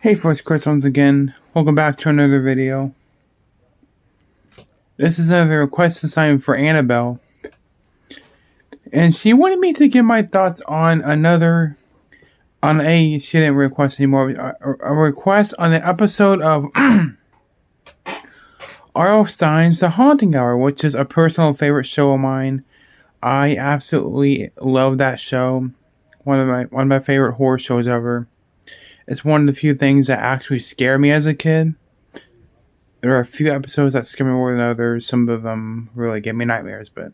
Hey folks, Chris once again. Welcome back to another video. This is another request assignment for Annabelle. And she wanted me to give my thoughts on she didn't request anymore, a request on an episode of R.L. Stein's The Haunting Hour, which is a personal favorite show of mine. I absolutely love that show. One of my favorite horror shows ever. It's one of the few things that actually scare me as a kid. There are a few episodes that scare me more than others. Some of them really give me nightmares, but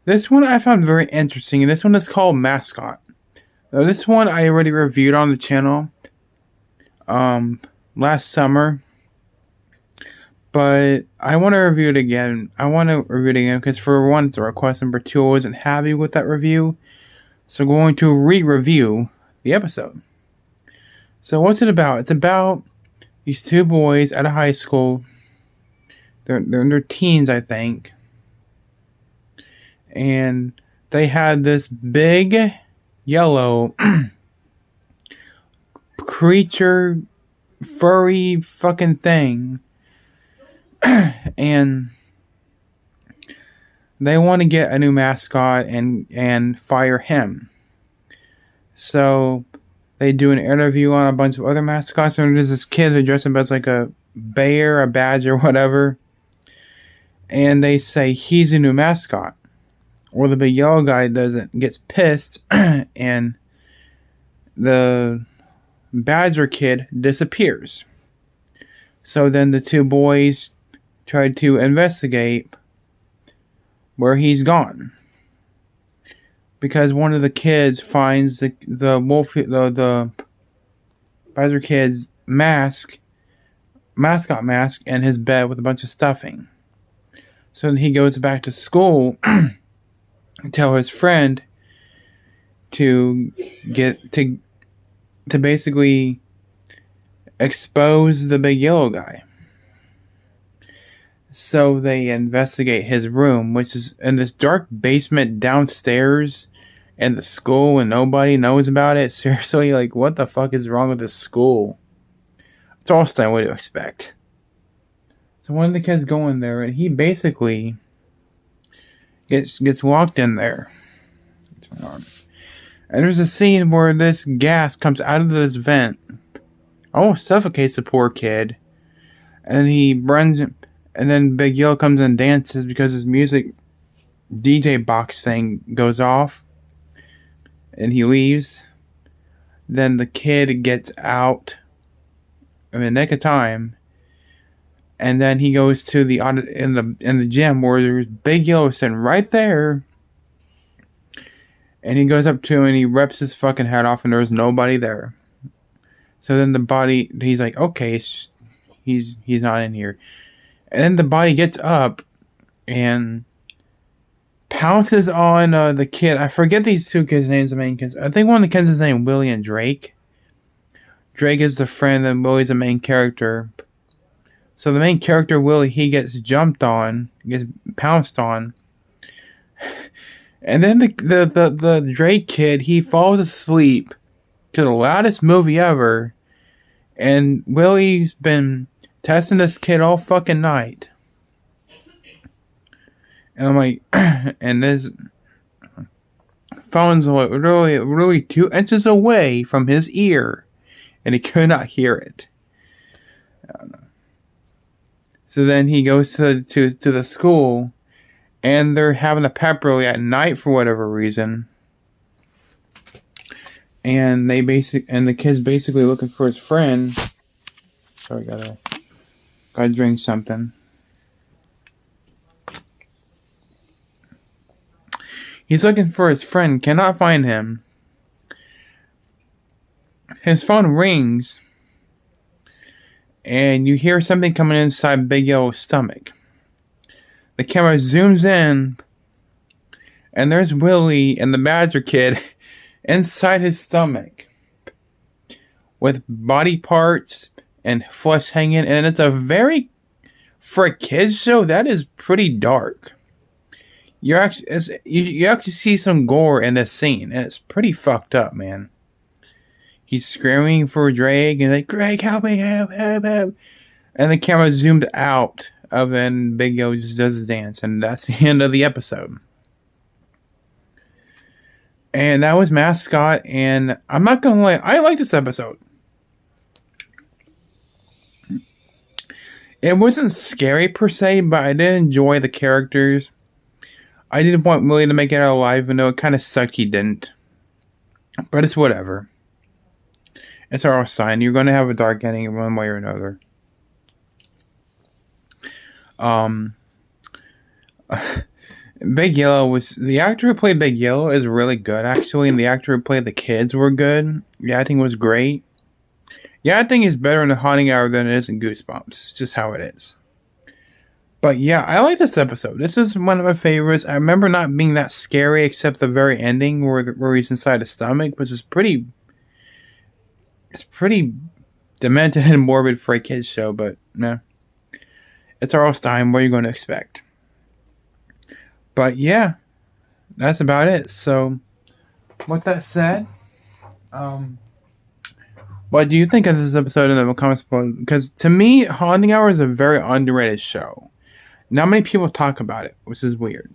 this one I found very interesting, and this one is called Mascot. Now, this one I already reviewed on the channel last summer, but I want to review it again. Because for one, it's a request, and for two, I wasn't happy with that review, so I'm going to re-review the episode. So what's it about? It's about these two boys at a high school. They're in their teens, I think. And they had this big yellow creature, furry fucking thing. And they want to get a new mascot and fire him. So they do an interview on a bunch of other mascots, and there's this kid who dresses up as like a bear, a badger, whatever. And they say he's a new mascot. Or the big yellow guy gets pissed, and the badger kid disappears. So then the two boys try to investigate where he's gone. Because one of the kids finds the badger kid's mascot mask in his bed with a bunch of stuffing. So then he goes back to school and tell his friend to basically expose the big yellow guy. So they investigate his room, which is in this dark basement downstairs in the school, and nobody knows about it. Seriously, like, what the fuck is wrong with this school? It's all Stein, what do you expect? So one of the kids go in there, and he basically gets locked in there. And there's a scene where this gas comes out of this vent, almost suffocates the poor kid, and he runs. And then Big Yellow comes and dances because his music DJ box thing goes off. And he leaves. Then the kid gets out in the nick of time. And then he goes to the in the gym where there's Big Yellow sitting right there. And he goes up to him and he rips his fucking head off, and there's nobody there. So then he's like, okay, he's not in here. And then the body gets up and pounces on the kid. I forget these two kids' names, the main kids. I think one of the kids is named Willie and Drake. Drake is the friend, and Willie's the main character. So the main character, Willie, he gets jumped on, gets pounced on. And then the Drake kid, he falls asleep to the loudest movie ever. And Willie's been testing this kid all fucking night. And I'm like, and this phone's like really 2 inches away from his ear, and he could not hear it. I don't know. So then he goes to the school, and they're having a pep rally at night for whatever reason. And the kid's basically looking for his friend. Sorry, gotta drink something. He's looking for his friend, cannot find him. His phone rings, and you hear something coming inside Big Yellow's stomach. The camera zooms in, and there's Willie and the badger kid inside his stomach with body parts and flesh hanging, and it's for a kids show, that is pretty dark. You actually see some gore in this scene, and it's pretty fucked up, man. He's screaming for Drake and like, Drake, help me, help. And the camera zoomed out of it and Big Yo just does his dance. And that's the end of the episode. And that was Mascot. And I'm not going to lie, I like this episode. It wasn't scary per se, but I did enjoy the characters. I didn't want Willie to make it out alive, even though it kind of sucked he didn't. But it's whatever. It's our sign. You're going to have a dark ending one way or another. Big Yellow was... The actor who played Big Yellow is really good, actually. And the actor who played the kids were good. The acting was great. Yeah, I think it's better in The Haunting Hour than it is in Goosebumps. It's just how it is. But yeah, I like this episode. This is one of my favorites. I remember not being that scary except the very ending where he's inside his stomach, which is pretty... It's pretty demented and morbid for a kid's show, but no. It's R.L. Stine. What are you going to expect? But yeah, that's about it. So, with that said, what do you think of this episode in the comments below? Because to me, Haunting Hour is a very underrated show. Not many people talk about it, which is weird.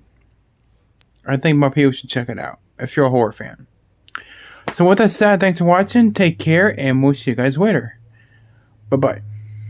I think more people should check it out if you're a horror fan. So with that said, thanks for watching. Take care, and we'll see you guys later. Bye-bye.